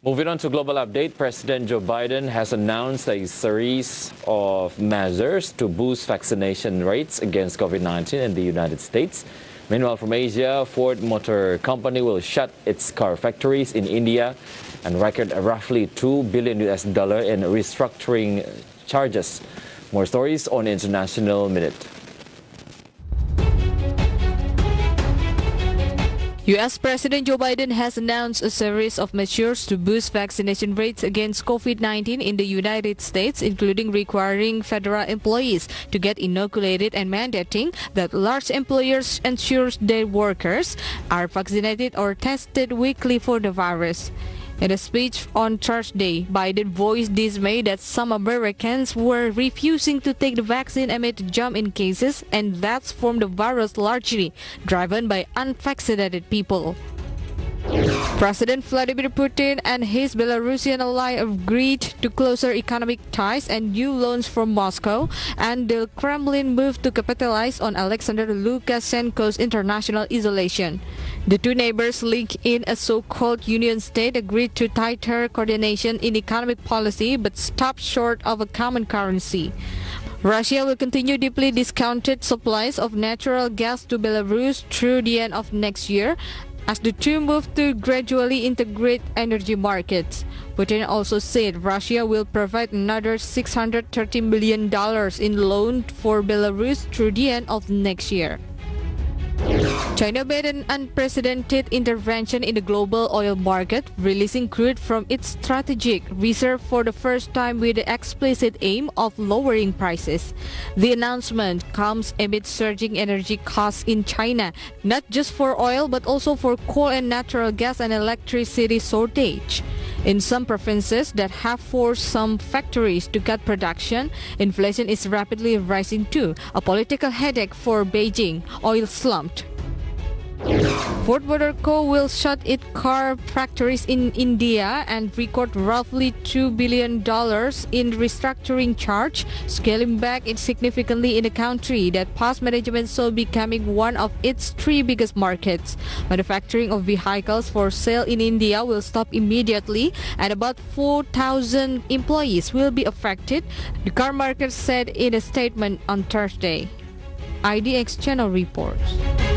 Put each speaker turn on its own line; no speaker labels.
Moving on to global update, President Joe Biden has announced a series of measures to boost vaccination rates against COVID-19 in the United States. Meanwhile, from Asia, Ford Motor Company will shut its car factories in India and record roughly $2 billion in restructuring charges. More stories on International Minute.
U.S. President Joe Biden has announced a series of measures to boost vaccination rates against COVID-19 in the United States, including requiring federal employees to get inoculated and mandating that large employers ensure their workers are vaccinated or tested weekly for the virus. In a speech on Thursday, Biden voiced dismay that some Americans were refusing to take the vaccine amid a jump in cases and deaths from the virus, largely driven by unvaccinated people. President Vladimir Putin and his Belarusian ally agreed to closer economic ties and new loans from Moscow, and the Kremlin moved to capitalize on Alexander Lukashenko's international isolation. The two neighbors linked in a so-called Union State agreed to tighter coordination in economic policy but stopped short of a common currency. Russia will continue deeply discounted supplies of natural gas to Belarus through the end of next year, as the two move to gradually integrate energy markets. Putin also said Russia will provide another $630 million in loan for Belarus through the end of next year. China made an unprecedented intervention in the global oil market, releasing crude from its strategic reserve for the first time with the explicit aim of lowering prices. The announcement comes amid surging energy costs in China, not just for oil but also for coal and natural gas and electricity shortage. In some provinces that have forced some factories to cut production, inflation is rapidly rising too, a political headache for Beijing. Oil slumped. Ford Motor Co. will shut its car factories in India and record roughly $2 billion in restructuring charge, scaling back significantly in a country that past management saw becoming one of its three biggest markets. Manufacturing of vehicles for sale in India will stop immediately, and about 4,000 employees will be affected, the car market said in a statement on Thursday. IDX Channel reports.